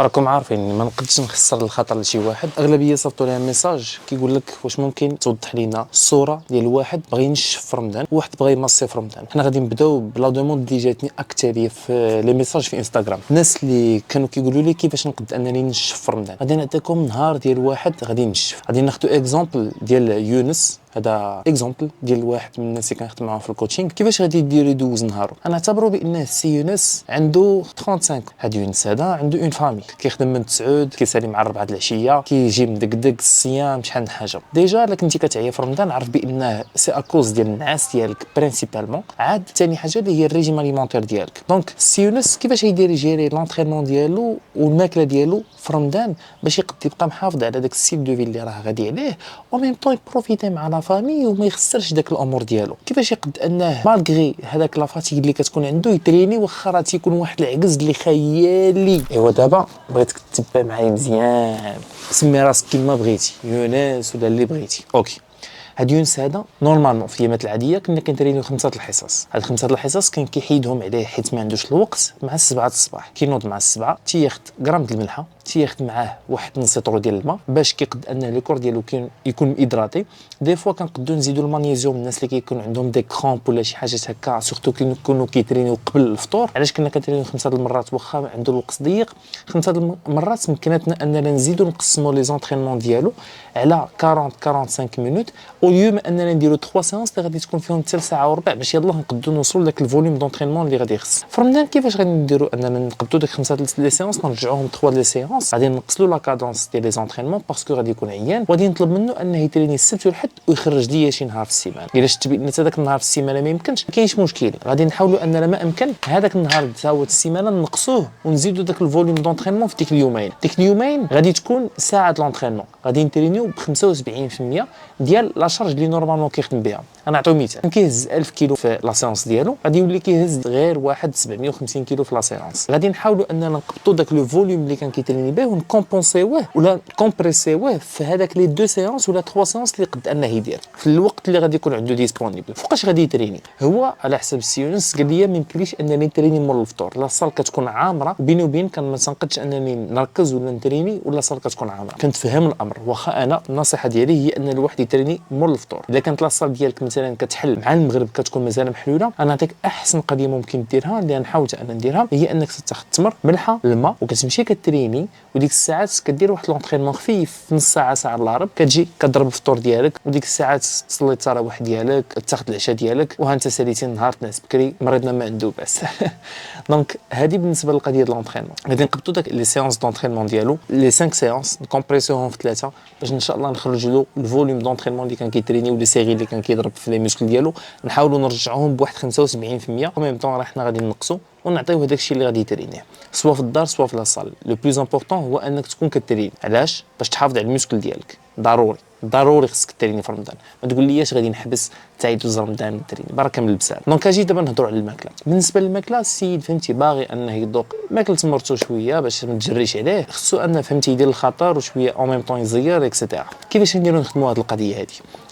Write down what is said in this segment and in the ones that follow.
راكم عارفين ما نقدش نخسر الخطر لشي واحد. اغلبيه صيفطوا لها ميساج كيقول لك واش ممكن توضح لينا الصوره ديال واحد بغى ينشف في رمضان وواحد بغى يمصي في رمضان. حنا غادي نبداو بلا دوموند اللي جاتني اكثريه في لي ميساج في انستغرام. الناس اللي كانوا كيقولوا لي كيفاش نقد انني ننشف في رمضان. غادي نعطيكم نهار ديال واحد غادي ينشف. غادي ناخذ اكزامبل ديال يونس. هذا اكزامبل ديال واحد من الناس اللي كنخدم معاهم في الكوتشينغ. كيفاش غادي يدير يدوز نهارو؟ انا اعتبروا بان السي يونس عنده 35. هاد يونس هذا عنده اون فامي كيخدم من 9 كيسالي مع 4 د العشيه كيجي مدقدق الصيام شحال من حاجه. ديجا الا كنتي كتعيا في رمضان عرف بان سي اكوز ديال النعاس ديالك برينسيبالمون. عاد ثاني حاجه اللي هي الريجيم اليمونتير ديالك. دونك السي يونس كيفاش يدير يجيري لونطرينمون ديالو والماكله ديالو في رمضان باش يقد يبقى محافظ على داك السيل دو في اللي راه غادي عليه او ميم طون يبروفيتي مع لا فامي وما يخسرش داك الامور ديالو. كيفاش يقد انه مالغري هذاك لا فاتيك اللي كتكون عنده يتريني واخا راه تيكون واحد العجز اللي خيالي. ايوا دابا بغيتك تتبع معايا مزيان. سمي راسك كيما بغيتي يونس ولا اللي بغيتي. اوكي. هاد يونس هذا نورمالمون في الايامات العاديه كنا كنترينيو 5 الحصص. هاد 5 الحصص كان كيحيدهم عليه حيت ما عندوش الوقت مع 7 الصباح. كينوض مع 7 تياخذ غرام د الملحه تياخذ معاه واحد نص لتر ديال الماء باش كيقد انه لو كور ديالو يكون ادراتي. دي فوا كنقدو نزيدو المغنيسيوم. الناس اللي كيكون عندهم دي كرامب ولا شي حاجات هكا سورتو كيكونوا كيترينيو قبل الفطور. علاش كنا كنترينيو 5 المرات واخا عنده الوقت ضيق؟ 5 المرات مكنتنا اننا نزيدو نقسموا لي زونطرينمون ديالو على 45 مينوت او ليو ما اننا نديرو 3 سيونس اللي غادي تكون فيهم حتى ساعه وربع باش يلاه نقدو نوصلوا لذاك الفوليوم دونطرينمون اللي غادي يخص. فرمضان كيفاش غادي نديرو اننا نقدو داك 5 لي سيونس نرجعوهم 3 لي سيونس. غادي نقصلوا لا كادونس ديال لي زونطرينمون باسكو غادي يكون عيان وغادي نطلب منه انه يتريني السبت والحد ويخرج ليا شي نهار في السيمانه. الا شفت بان هذاك النهار في السيمانه ما يمكنش ما كاينش مشكل. غادي نحاولوا اننا ما امكن هذاك النهار تاع السيمانه نقصوه ونزيدوا داك الفوليوم دونطرينمون في ديك اليومين. ديك اليومين غادي تكون ساعه لونطرينمون غادي نترينيو ب 75% ديال لا شارج اللي نورمالمون كيخدم بها. انا نعطيو مثال. كيهز 1000 كيلو في لا سيونس ديالو غادي يولي كيهز غير واحد 750 كيلو في لا سيونس. غادي نحاولوا اننا نقبطوا داك لو فوليوم اللي كان كيتريني به ونكومبونسيوه ولا كومبريسيوه في هذاك لي 2 سيونس ولا 3 سيونس اللي قد انه يدير في الوقت اللي غادي يكون عنده ديسپونيبل. فوقاش غادي يتريني هو على حسب السيونس قال لي ما يمكنليش انني نتريني مور الفطور. لا صال كتكون عامره بيني وبين كان ما تنقدش انني نركز ولا نتريني ولا صال كتكون عامره. كنتفهم الامر واخا انا النصيحه ديالي هي ان الواحد يتريني مور الفطور. اذا كانت لا صال ديالك مثلا كتحل مع المغرب كتكون مازال محلوله انا نعطيك احسن قضيه ممكن ديرها اللي حاولت انا نديرها هي انك تاخذ التمر ملحه الماء وكتمشي كتريني وديك الساعات كدير واحد لونطرينمون خفيف نص ساعه ساعه الا ربع كتجي كضرب الفطور ديالك وديك الساعات تصلي التراويح ديالك تاخذ العشاء ديالك وها انت ساليتي النهار تنعس بكري مريضنا ما عنده باس. دونك هذه بالنسبه للقضيه ديال لونطرينمون. غادي نقبطوا داك لي سيونس دونطرينمون ديالو لي 5 سيونس نكومبريسيوهم في 3 باش ان شاء الله نخرجوا له الفوليوم دونطرينمون اللي كان كيتريني ولي سيري اللي كان كيضرب في لي مسكل ديالو نحاولوا نرجعوهم بواحد 75% وميم طون راه حنا غادي نقصوا ونعطيوه هذاك الشيء اللي غادي يترينيه سواء في الدار سواء في لاصال. لو بلوز امبورطون هو انك تكون كترين. علاش؟ باش تحافظ على المسكل ديالك. ضروري خصك تريني في رمضان. ما تقول ليش غادي نحبس حتى يدوز رمضان نتريني بركه من البسال. دونك اجي دابا نهضروا على الماكله. بالنسبه للماكله السيد فهمتي باغي انه يذوق ماكله مرتو شويه باش ما تجريش عليه خصو انه فهمتي يدير الخطر وشويه او ميم طون يزير اكسيتيرا. كيفاش نديروا نخدموا هذه القضيه هذه؟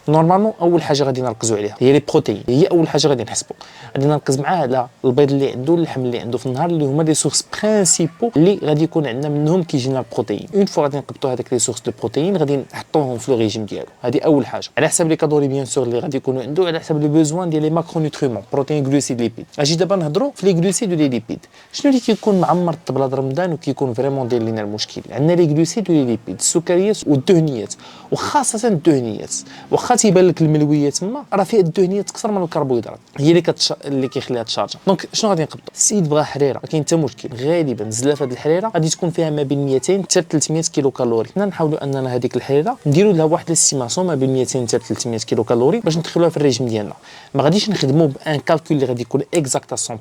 نورمالمون اول حاجه غادي نركزوا عليها هي لي بروتين. هي اول حاجه غادي نحسبوا. غادي نركز معاه على البيض اللي عنده اللحم اللي عنده في النهار اللي هما لي سورس برينسيبو اللي غادي يكون عندنا منهم كيجينا البروتين. اون فوا غادي نقبطوا هذاك لي سورس دو بروتين غادي نحطوهم في لو ريجيم ديالو. هذه اول حاجه على حسب لي كالوري بيان سور اللي غادي يكونوا عنده على حسب لي بوزوان ديال لي ماكرو نوتريمون بروتين غلوسيد ليبيد. اجي دابا نهضروا في لي غلوسيد ولي ليبيد. شنو اللي كيكون معمر الطبله د رمضان وكيكون فريمون داير لينا المشكل؟ عندنا لي غلوسيد ولي ليبيد السكريات والدهنيات وخاصه الدهنيات. واخا تيبان لك الملويه تما راه فيها الدهنيات اكثر من الكربوهيدرات هي اللي كيخليها تشارجا. دونك شنو غادي نقبطوا؟ السيد بغى حريره ما كاين حتى مشكل. غالبا زلافه الحريره غادي تكون فيها ما بين 200 حتى 300 كيلو كالوري. حنا نحاولوا اننا هذيك الحريره نديروا لها واحد الاستيماسيون ما بين 200 حتى 300 كيلو كالوري باش ندخلوها في الريجيم ديالنا. ما غاديش نخدموا بان كالكول اللي غادي يكون اكزاكت 100%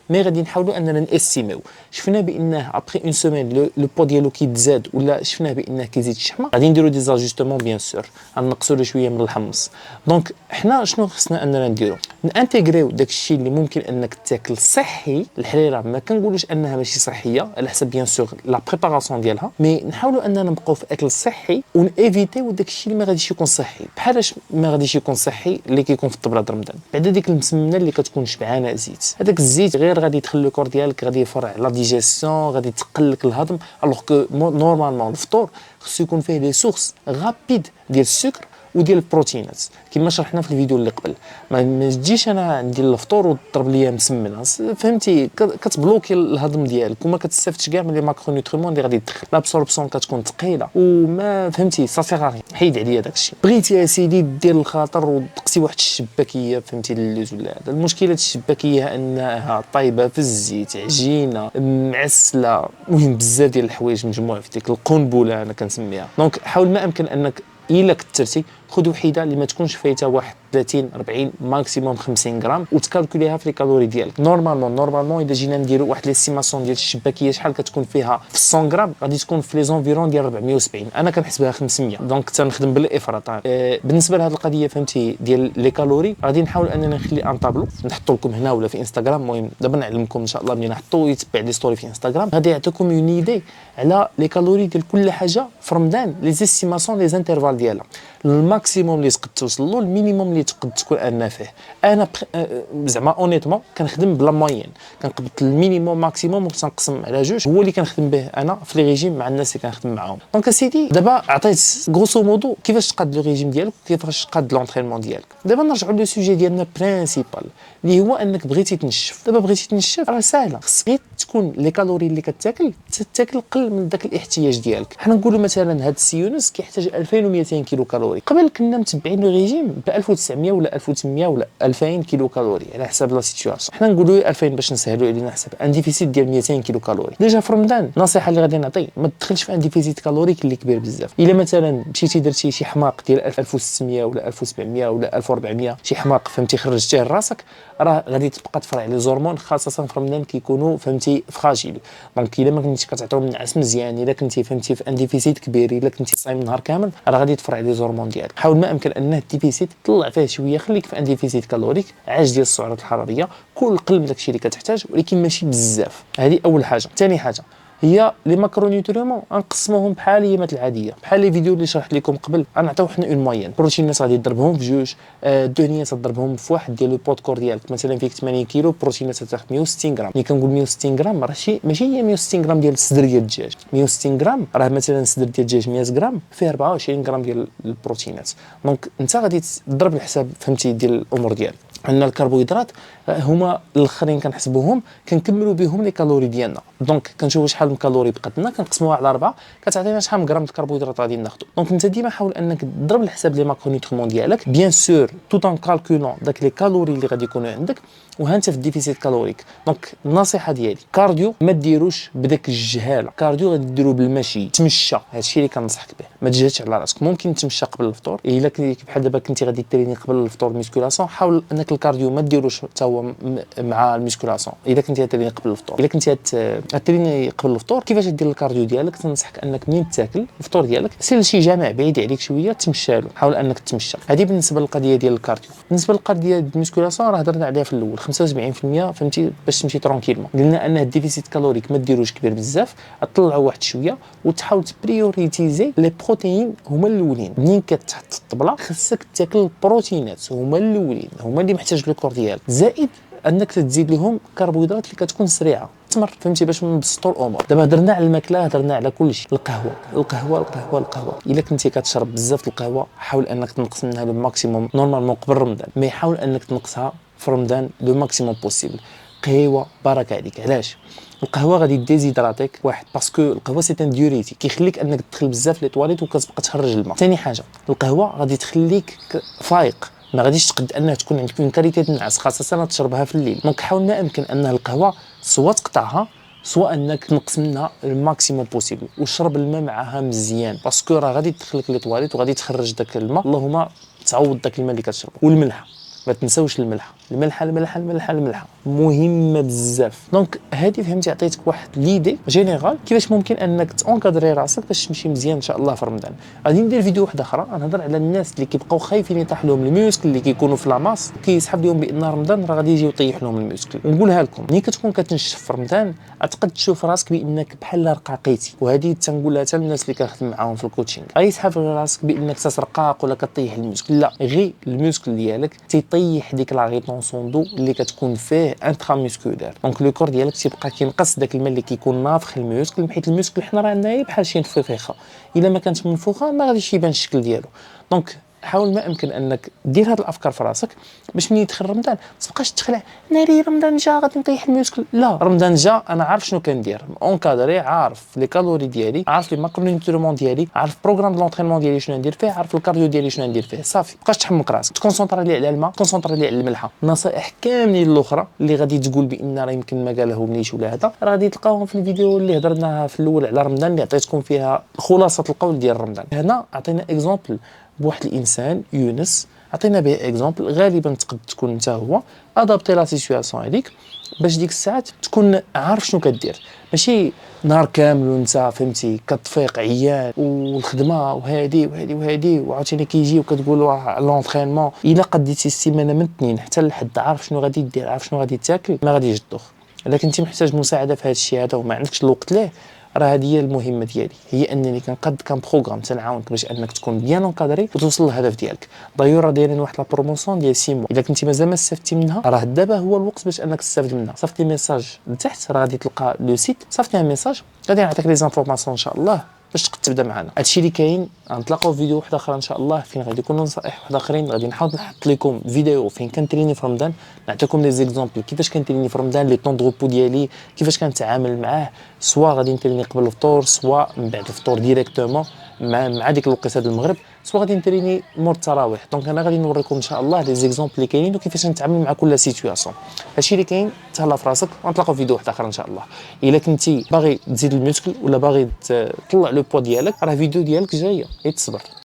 مي غادي نحاولوا اننا نستيميو. شفنا بانه ابري اون سيمين لو بو ديالو كيتزاد ولا شفنا بانه كيزيد الشحمه غادي نديروا دي زاجوستمون بيان سور. غنقصوا له شويه من كتحمص. دونك حنا شنو خصنا اننا نديرو؟ نانتيغريو داك الشيء اللي ممكن انك تاكل صحي. الحريره ما كنقولوش انها ماشي صحيه على حسب بيان سور لا بريباراسيون ديالها، مي نحاولوا اننا نبقاو في اكل صحي ونيفيتيو داك الشيء اللي ما غاديش يكون صحي. بحالاش ما غاديش يكون صحي؟ اللي كيكون في الطبله رمضان بعد ديك المسمنه اللي كتكون شبعانه زيت. هذاك الزيت غير غادي يدخل لو كور ديالك، غادي يفرع لا ديجيسيون، غادي يتقل لك الهضم. الوغ كو نورمالمون الفطور خصو يكون فيه لي سورس غابيد ديال السكر وديال البروتينات كما شرحنا في الفيديو اللي قبل. ما تجيش انا ندير الفطور وتضرب ليا مسمنه، فهمتي؟ كتبلوكي الهضم ديالك وما كتستافدش كاع من لي ماكرو نوتريمون اللي غادي تدخل. لابسوربسيون كتكون ثقيله وما فهمتي صافي غادي حيد عليا داك الشيء. بغيتي يا سيدي دير الخاطر ودقتي واحد الشباكيه فهمتي اللوز ولا هذا. المشكله الشباكيه انها طايبه في الزيت، عجينه معسله، المهم بزاف ديال الحوايج مجموعه في ديك القنبله انا كنسميها. دونك حاول ما امكن انك الا كثرتي خذ وحده اللي ما تكونش فايته واحد 30 40 ماكسيموم 50 غرام وتكالكوليها في لي كالوري ديالك. نورمالمون اذا جينا نديروا واحد ليستيماسيون ديال الشباكيه شحال كتكون فيها في 100 غرام غادي تكون في لي زونفيرون ديال 470. انا كنحسبها 500 دونك تنخدم بالافراط. بالنسبه لهذه القضيه فهمتي ديال لي كالوري غادي نحاول اننا نخلي ان طابلو نحطو لكم هنا ولا في انستغرام. المهم دابا نعلمكم ان شاء الله ملي نحطو يتبع لي ستوري في انستغرام غادي يعطيكم اون ايدي على لي كالوري ديال كل حاجه في رمضان، لي زيستيماسيون لي انترفال ديالها، الماكسيموم اللي تقد توصل له، المينيموم اللي تقد تكون ان فيه. انا زعما اونيتمون كنخدم بلا موين، كنقبط المينيموم ماكسيموم وتنقسم على جوج، هو اللي كنخدم به انا في لي ريجيم مع الناس اللي كنخدم معاهم. دونك سيدي دابا عطيت غروسو مودو كيفاش تقاد لو ريجيم ديالك وكيفاش تقاد لونطرينمون ديالك. دابا نرجعوا لو سوجي ديالنا برينسيبال اللي هو انك بغيتي تنشف. دابا بغيتي تنشف راه ساهله، خصك تكون لي كالوري اللي كتاكل تاكل قل من داك الاحتياج ديالك. حنا نقولوا مثلا هاد السيونس كيحتاج 2200 كيلو كالوري، قبل كنا متبعين لو ريجيم ب 1900 ولا 1800 ولا 2000 كيلو كالوري على حسب لا سيتوياسيون. حنا نقولوا 2000 باش نسهلوا علينا نحسب ان ديفيسيت ديال 200 كيلو كالوري. ديجا في رمضان النصيحه اللي غادي نعطي ما تدخلش في ان ديفيسيت كالوريك اللي كبير بزاف. الا مثلا مشيتي درتي شي حماق ديال 1600 ولا 1700 ولا 1400 شي حماق فهمتي خرجتيه لراسك، راه غادي تبقى تفرع لي زورمون خاصه في رمضان كيكونوا فهمتي فراجيل. دونك الا ما كنتيش كتعطيهم النعاس مزيان، الا كنتي فهمتي في ان ديفيسيت كبير، الا كنتي صايم نهار كامل راه غادي تفرع لي زورمون ديالك. حاول ما امكن ان الديفيسيت طلع فيه شويه، خليك في ان ديفيسيت كالوريك عاج ديال السعرات الحراريه، كل قل من داكشي اللي كتحتاج ولكن ماشي بزاف. هذه اول حاجه. ثاني حاجه هي لي ماكرو نيوتريمون نقسموهم بحال ايامات العاديه، بحال لي فيديو اللي شرحت لكم قبل. غنعطيو حنا اون موين. بروتينات غادي تضربهم في جوج، الدهنيات تضربهم في واحد ديال لو بود كور ديالك. مثلا فيك 80 كيلو بروتينات تاخذ 160 غرام. ملي كنقول 160 غرام راه ماشي هي 160 غرام ديال الصدر ديال الدجاج. 160 غرام راه مثلا الصدر ديال الدجاج 100 غرام فيه 24 غرام ديال البروتينات. دونك انت غادي تضرب الحساب فهمتي ديال الامور ديالك. عندنا الكربوهيدرات هما الاخرين كنحسبوهم كنكملوا بهم لي كالوري ديالنا. دونك كنشوفوا شحال من كالوري بقات لنا كنقسموها على 4 كتعطينا شحال من غرام الكربوهيدرات غادي ناخذ. دونك انت ديما حاول انك تضرب الحساب لي ماكرو نوتريمون ديالك بيان سور توت ان كالكولون داك لي كالوري اللي غادي يكونوا عندك وها انت في الديفيسيت كالوريك. دونك النصيحه ديالي كارديو ما ديروش بداك الجهاله، كارديو غادي ديروا بالمشي، تمشى. هادشي اللي كنصحك به، ما تجهدش على راسك. ممكن تمشى قبل الفطور، الا كنتي بحال دابا كنتي غادي تريني قبل الفطور ميسكولاسيون، حاول انك الكارديو ما ديروش حتى هو مع الميسكولاسيون. الا كنتي تريني قبل الفطور، الا كنتي تريني قبل الفطور كيفاش دير الكارديو ديالك؟ تنصحك انك منين تاكل الفطور ديالك سير لشي جامع بعيد عليك شويه تمشى له، حاول انك تمشى. هذه بالنسبه للقضيه ديال الكارديو. بالنسبه للقضيه ديال الميسكولاسيون راه هضرنا عليها في الاول 75% فهمتي باش تمشي ترونكيلمون. قلنا ان الديفيسيت كالوريك ما ديروش كبير بزاف، طلعوا واحد شويه وتحاول تبريوريتيزي لي بروتيين هما الاولين. منين كتحط الطبله خصك تاكل البروتينات هما الاولين، هما اللي محتاج الكور ديالك، زائد انك تزيد لهم كربوهيدرات اللي كتكون سريعه تمر فهمتي باش نبسطوا الامور. دابا هضرنا على الماكله، هضرنا على كل شيء. القهوه الا كنتي كتشرب بزاف القهوه حاول انك تنقص منها لو ماكسيموم نورمالمون قبل رمضان، مي حاول انك تنقصها في رمضان لو ماكسيموم بوسيبل. قهوه بركه عليك. علاش؟ القهوه غادي ديزيدراتيك، واحد باسكو القهوه سي ان ديوريتي كيخليك انك تدخل بزاف لي تواليت وكتبقى تخرج الماء. ثاني حاجه القهوه غادي تخليك فايق، ما غاديش تقد انها تكون عندك اون كاليتي النعاس خاصه تشربها في الليل. دونك حاول ما امكن ان القهوه سواء تقطعها سواء انك تنقص منها الماكسيموم بوسيبل، وشرب الماء معها مزيان باسكو راه غادي تدخلك لي تواليت وغادي تخرج داك الماء، اللهم تعوض داك الماء اللي كتشرب. والملح ما تنساوش الملحه الملحه الملحه الملحه الملحه مهمه بزاف. دونك هذه فهمتي عطيتك واحد ليدي جينيرال كيفاش ممكن انك تونكادري راسك باش تمشي مزيان ان شاء الله في رمضان. غادي ندير فيديو واحده اخرى نهضر على الناس اللي كيبقاو خايفين يطيح لهم الميوسكل اللي كيكونوا في لاماس كيسحب لهم بان رمضان راه غادي يجي يطيح لهم الميوسكل. ونقولها لكم ملي كتكون كتنشف في رمضان اعتقد تشوف راسك بانك بحال رقاقيتي، وهذه تنقولها حتى للناس اللي كنخدم معاهم في الكوتشينغ. غادي تحافظ على راسك بانك تسرقاق ولا كطيح الميوسكل، لا غير الميوسكل ديالك تيطيح ديك لا ريتونسون دو اللي كتكون فيه انترا ميسكولير. دونك لو كور ديالك تيبقى كينقص داك الماء اللي كيكون نافخ الميوسكل، حيت الميوسكل حنا راه عندنا بحال شي نفيخه، الا ما كانت منفوخه ما غاديش يبان الشكل ديالو. دونك حاول ما امكن انك دير هاد الافكار في راسك باش ملي يدخل رمضان ما تبقاش تخلع ناري رمضان جا غادي نطيح الميوسكل. لا، رمضان جا انا عارف شنو كندير، اونكادري، عارف لي كالوري ديالي، عارف لي ماكرونيوتريمون ديالي، عارف بروغرام دو لونطرينمون ديالي شنو ندير فيه، عارف الكارديو ديالي شنو ندير فيه. صافي مابقاش تحمق راسك، تكونسونطرا لي على الماء، تكونسونطرا لي على الملحه. النصائح كاملين الاخرى اللي غادي تقول بان راه يمكن ما قالهمنيش ولا هذا راه غادي تلقاوهم في الفيديو اللي هضرناها في الاول على رمضان اللي عطيتكم فيها خلاصه القول ديال رمضان. هنا عطينا اكزومبل بواحد الانسان يونس، عطينا به اكزومبل غالبا تقد تكون انت هو ادابتي لا سيتوياسيون هذيك باش ديك الساعات تكون عارف شنو كدير، ماشي نهار كامل وانت فهمتي كتفيق عيان والخدمه وهادي وهادي وهادي وعاوتاني كيجي وكتقول لونطرينمون الا قديتي السيمانه من الاثنين حتى لحد عارف شنو غادي دير، عارف شنو غادي تاكل، ما غاديش تدوخ. لكن انت محتاج مساعده في هذا الشيء هذا وما عندكش الوقت ليه، راه هذه هي المهمه ديالي، هي انني كنقاد كان بروغرام تنعاونك باش انك تكون بيان اونكادري وتوصل للهدف ديالك. دايور راه دايرين واحد لا بروموسيون ديال 6 موا، الا كنتي مازال ما استفدتي منها راه دابا هو الوقت باش انك تستافد منها. صيفط لي ميساج لتحت راه غادي تلقى لو سيت، صيفط لي ميساج غادي نعطيك لي زانفورماسيون ان شاء الله باش تقدر تبدا معنا. هادشي اللي كاين، غنتلاقاو في فيديو واحد اخر ان شاء الله فين غادي يكونوا نصائح واحد اخرين. غادي نحاول نحط لكم فيديو فين كنتريني في رمضان، نعطيكم لي زيكزامبل كيفاش كنتريني في رمضان، لي طون دو روبو ديالي كيفاش كنتعامل معاه، سوا غادي نتريني قبل الفطور سوا من بعد الفطور ديريكتومون مع ديك الوقيته ديال المغرب، سوا غادي نتريني مور التراويح. دونك انا غادي نوريكم ان شاء الله لي زيكزامبل اللي كاينين وكيفاش نتعامل مع كل سيتوياسيون. هادشي اللي كاين، تهلا في راسك ونتلاقاو في فيديو واحد اخر ان شاء الله. الا كنتي باغي تزيد الميسكل ولا باغي تطلع لو بوا ديالك راه فيديو ديالك جايه، غير تصبر.